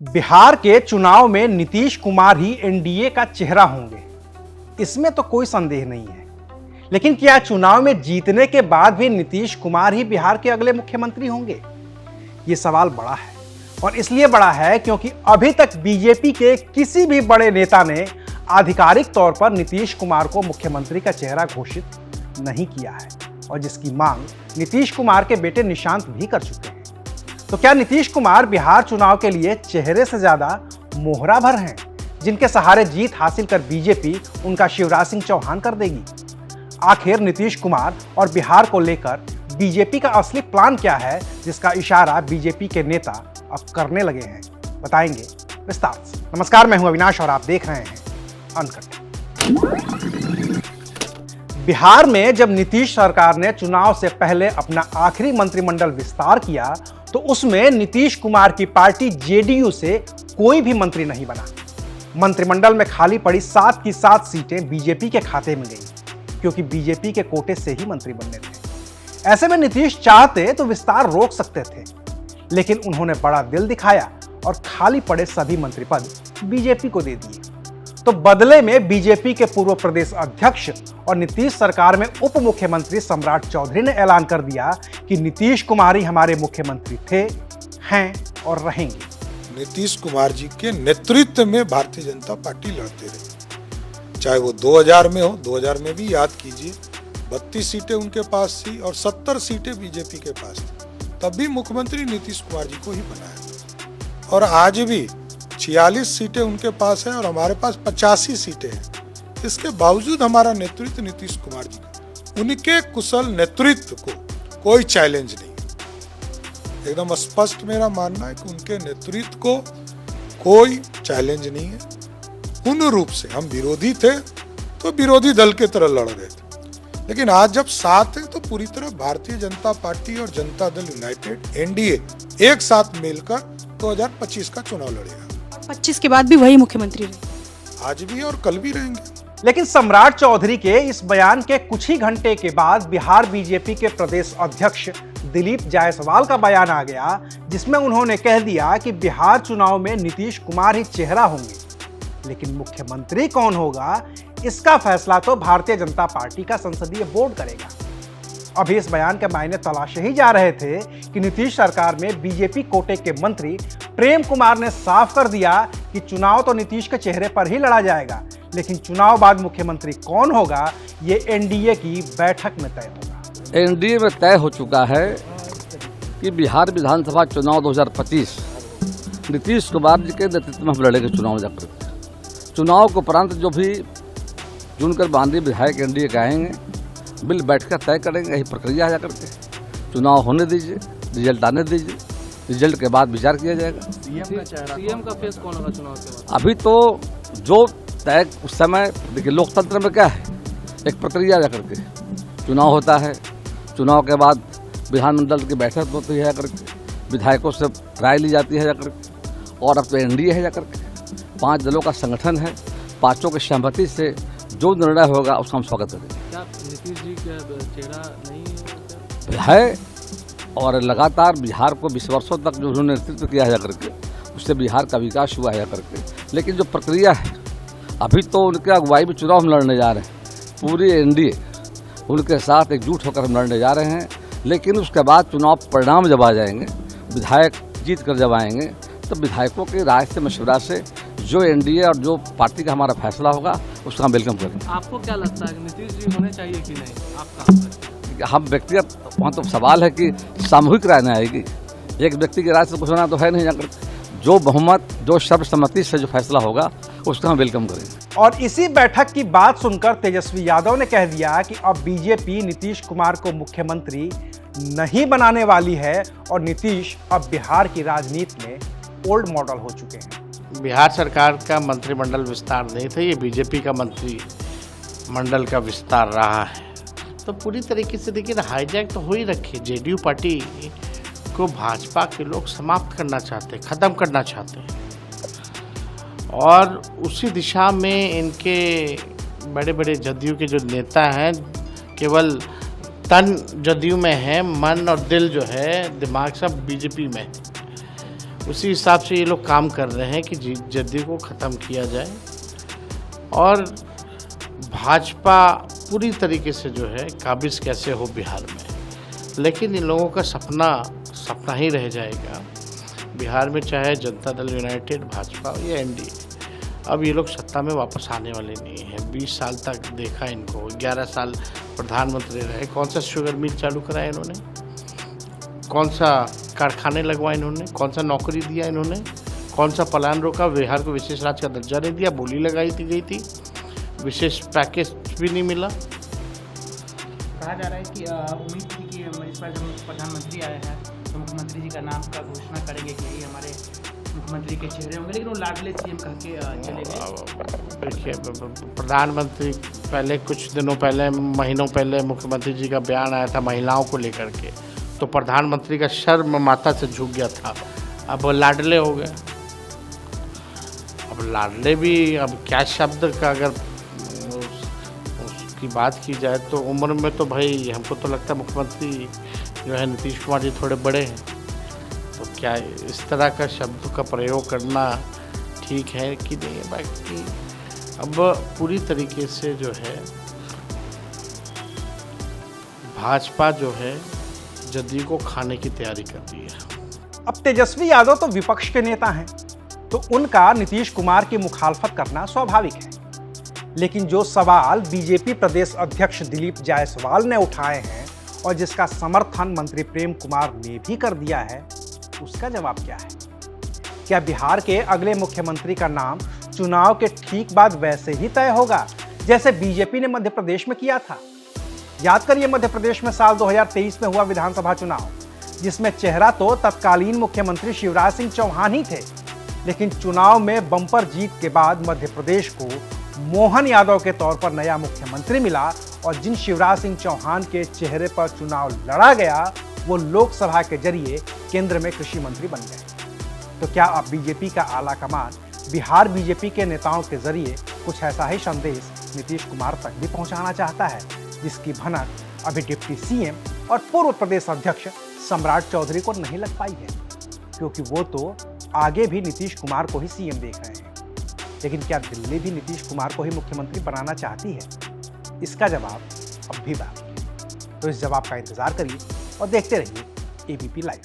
बिहार के चुनाव में नीतीश कुमार ही एनडीए का चेहरा होंगे, इसमें तो कोई संदेह नहीं है। लेकिन क्या चुनाव में जीतने के बाद भी नीतीश कुमार ही बिहार के अगले मुख्यमंत्री होंगे? यह सवाल बड़ा है और इसलिए बड़ा है क्योंकि अभी तक बीजेपी के किसी भी बड़े नेता ने आधिकारिक तौर पर नीतीश कुमार को मुख्यमंत्री का चेहरा घोषित नहीं किया है और जिसकी मांग नीतीश कुमार के बेटे निशांत भी कर चुके हैं। तो क्या नीतीश कुमार बिहार चुनाव के लिए चेहरे से ज्यादा मोहरा भर हैं, जिनके सहारे जीत हासिल कर बीजेपी उनका शिवराज सिंह चौहान कर देगी? आखिर नीतीश कुमार और बिहार को लेकर बीजेपी का असली प्लान क्या है, जिसका इशारा बीजेपी के नेता अब करने लगे हैं? बताएंगे विस्तार से। नमस्कार, मैं हूं अविनाश और आप देख रहे हैं अनकट। बिहार में जब नीतीश सरकार ने चुनाव से पहले अपना आखिरी मंत्रिमंडल विस्तार किया तो उसमें नीतीश कुमार की पार्टी जेडीयू से कोई भी मंत्री नहीं बना। मंत्रिमंडल में खाली पड़ी 7 की 7 सीटें बीजेपी के खाते में गई क्योंकि बीजेपी के कोटे से ही मंत्री बनने थे। ऐसे में नीतीश चाहते तो विस्तार रोक सकते थे, लेकिन उन्होंने बड़ा दिल दिखाया और खाली पड़े सभी मंत्री पद बीजेपी को दे दिए। तो बदले में बीजेपी के पूर्व प्रदेश अध्यक्ष और नीतीश सरकार में उप मुख्यमंत्री सम्राट चौधरी ने ऐलान कर दिया कि नीतीश कुमार ही हमारे मुख्यमंत्री थे, हैं और रहेंगे। नीतीश कुमार जी के नेतृत्व में भारतीय जनता पार्टी लड़ते रही, चाहे वो 2000 में हो। 2000 में भी याद कीजिए 32 सीटें उनके पास थी और 70 सीटें बीजेपी के पास थी, तब भी मुख्यमंत्री नीतीश कुमार जी को ही बनाया। और आज भी 46 सीटें उनके पास है और हमारे पास 85 सीटें हैं। इसके बावजूद हमारा नेतृत्व नीतीश कुमार जी का, उनके कुशल नेतृत्व को कोई चैलेंज नहीं। एकदम स्पष्ट मेरा मानना है कि उनके नेतृत्व को कोई चैलेंज नहीं है। पूर्ण रूप से हम विरोधी थे तो विरोधी दल की तरह लड़ रहे थे, लेकिन आज जब साथ है तो पूरी तरह भारतीय जनता पार्टी और जनता दल यूनाइटेड एनडीए एक साथ मिलकर 2025 का चुनाव लड़ेगा। 25 के बाद भी वही मुख्यमंत्री रहे, आज भी और कल भी रहेंगे। लेकिन सम्राट चौधरी के इस बयान के कुछ ही घंटे के बाद बिहार बीजेपी के प्रदेश अध्यक्ष दिलीप जायसवाल का बयान आ गया, जिसमें उन्होंने कह दिया कि बिहार चुनाव में नीतीश कुमार ही चेहरा होंगे, लेकिन मुख्यमंत्री कौन होगा इसका फैसला तो भारतीय जनता पार्टी का संसदीय बोर्ड करेगा। अभी इस बयान के मायने तलाशे ही जा रहे थे कि नीतीश सरकार में बीजेपी कोटे के मंत्री प्रेम कुमार ने साफ कर दिया कि चुनाव तो नीतीश के चेहरे पर ही लड़ा जाएगा, लेकिन चुनाव बाद मुख्यमंत्री कौन होगा ये एनडीए की बैठक में तय होगा। एनडीए में तय हो चुका है कि बिहार विधानसभा चुनाव 2025 नीतीश कुमार जी के नेतृत्व में हम लड़ेंगे। चुनाव के उपरांत जो भी चुनकर बांधी विधायक एनडीए के आएंगे, बिल बैठकर तय करेंगे। यही प्रक्रिया है। जाकर के चुनाव होने दीजिए, रिजल्ट आने दीजिए, रिजल्ट के बाद विचार किया जाएगा। सीएम का फेस कौन होगा चुनाव के बाद? अभी तो जो तय उस समय देखिए, लोकतंत्र में क्या है, एक प्रक्रिया जाकर के चुनाव होता है। चुनाव के बाद विधानमंडल की बैठक होती है, जाकर के विधायकों से राय ली जाती है जाकर के। और अब तो एनडीए है जाकर के, 5 दलों का संगठन है, 5 की सहमति से जो निर्णय होगा उसका हम स्वागत करेंगे। क्या नीतीश जी का चेहरा नहीं है? और लगातार बिहार को 20 वर्षों तक जो उन्होंने नेतृत्व किया है जाकर के, उससे बिहार का विकास हुआ है जाकर के। लेकिन जो प्रक्रिया है, अभी तो उनके अगुवाई में चुनाव हम लड़ने जा रहे हैं। पूरी एनडीए उनके साथ एकजुट होकर हम लड़ने जा रहे हैं। लेकिन उसके बाद चुनाव परिणाम जब आ जाएंगे, विधायक जीत कर जब आएंगे, तो विधायकों की राय से मशवरा से जो एनडीए और जो पार्टी का हमारा फैसला होगा उसका हम वेलकम करेंगे। आपको क्या लगता है कि नीतीश जी होने चाहिए कि नहीं? आपका हम व्यक्तिगत, वहाँ तो सवाल है कि सामूहिक राय न आएगी। एक व्यक्ति की राय से कुछ होना तो है नहीं। जाकर जो बहुमत, जो सर्वसम्मति से जो फैसला होगा उसका हम वेलकम करेंगे। और इसी बैठक की बात सुनकर तेजस्वी यादव ने कह दिया कि अब बीजेपी नीतीश कुमार को मुख्यमंत्री नहीं बनाने वाली है और नीतीश अब बिहार की राजनीति में ओल्ड मॉडल हो चुके हैं। बिहार सरकार का मंत्रिमंडल विस्तार नहीं था, ये बीजेपी का मंत्रिमंडल का विस्तार रहा है। तो पूरी तरीके से देखिए, हाईजैक तो हो ही रखी। जेडीयू पार्टी को भाजपा के लोग समाप्त करना चाहते हैं, ख़त्म करना चाहते हैं, और उसी दिशा में इनके बड़े बड़े जदयू के जो नेता हैं, केवल तन जदयू में है, मन और दिल जो है, दिमाग सब बीजेपी में। उसी हिसाब से ये लोग काम कर रहे हैं कि जदयू को ख़त्म किया जाए और भाजपा पूरी तरीके से जो है काबिज कैसे हो बिहार में। लेकिन इन लोगों का सपना ही रह जाएगा बिहार में, चाहे जनता दल यूनाइटेड, भाजपा या एनडीए। अब ये लोग सत्ता में वापस आने वाले नहीं हैं। 20 साल तक देखा इनको, 11 साल प्रधानमंत्री रहे। कौन सा शुगर मिल चालू कराया इन्होंने, कौन सा कारखाने लगवाए इन्होंने, कौन सा नौकरी दिया इन्होंने, कौन सा प्लान रोका, बिहार को विशेष राज्य का दर्जा नहीं दिया, बोली लगाई गई थी, विशेष पैकेज भी नहीं मिला। कहा जा रहा है कि उम्मीद थी कि इस बार जब प्रधानमंत्री आए हैं तो मुख्यमंत्री जी का नाम का घोषणा करेंगे कि यही हमारे मुख्यमंत्री के चेहरे होंगे, लेकिन वो लाडले सीएम कह के चले गए। देखिए, प्रधानमंत्री पहले कुछ दिनों पहले, महीनों पहले मुख्यमंत्री जी का बयान आया था महिलाओं को लेकर के, तो प्रधानमंत्री का शर्म माथा से झुक गया था। अब वो लाडले हो गए। अब लाडले भी, अब क्या शब्द का अगर उसकी बात की जाए तो उम्र में तो भाई हमको तो लगता है मुख्यमंत्री जो है नीतीश कुमार जी थोड़े बड़े हैं, तो क्या इस तरह का शब्द का प्रयोग करना ठीक है कि नहीं है। बाकी अब पूरी तरीके से जो है भाजपा जो है जदयू को खाने की तैयारी कर रही है। अब तेजस्वी यादव तो विपक्ष के नेता हैं, तो उनका नीतीश कुमार की मुखालफत करना स्वाभाविक है। लेकिन जो सवाल बीजेपी प्रदेश अध्यक्ष दिलीप जायसवाल ने उठाए हैं और जिसका समर्थन मंत्री प्रेम कुमार ने भी कर दिया है, उसका जवाब क्या है? क्या बिहार के अगले मुख्यमंत्री का नाम चुनाव के ठीक बाद वैसे ही तय होगा जैसे बीजेपी ने मध्य प्रदेश में किया था? याद करिए, मध्य प्रदेश में साल 2023 में हुआ विधानसभा चुनाव, जिसमें चेहरा तो तत्कालीन मुख्यमंत्री शिवराज सिंह चौहान ही थे, लेकिन चुनाव में बम्पर जीत के बाद मध्य प्रदेश को मोहन यादव के तौर पर नया मुख्यमंत्री मिला और जिन शिवराज सिंह चौहान के चेहरे पर चुनाव लड़ा गया वो लोकसभा के जरिए केंद्र में कृषि मंत्री बन गए। तो क्या अब बीजेपी का आला कमान बिहार बीजेपी के नेताओं के जरिए कुछ ऐसा ही संदेश नीतीश कुमार तक भी पहुंचाना चाहता है, जिसकी भनक अभी डिप्टी सीएम और पूर्व प्रदेश अध्यक्ष सम्राट चौधरी को नहीं लग पाई है, क्योंकि वो तो आगे भी नीतीश कुमार को ही सीएम देख रहे हैं। लेकिन क्या दिल्ली भी नीतीश कुमार को ही मुख्यमंत्री बनाना चाहती है? इसका जवाब अब भी बाकी है। तो इस जवाब का इंतजार करिए और देखते रहिए एबीपी लाइव।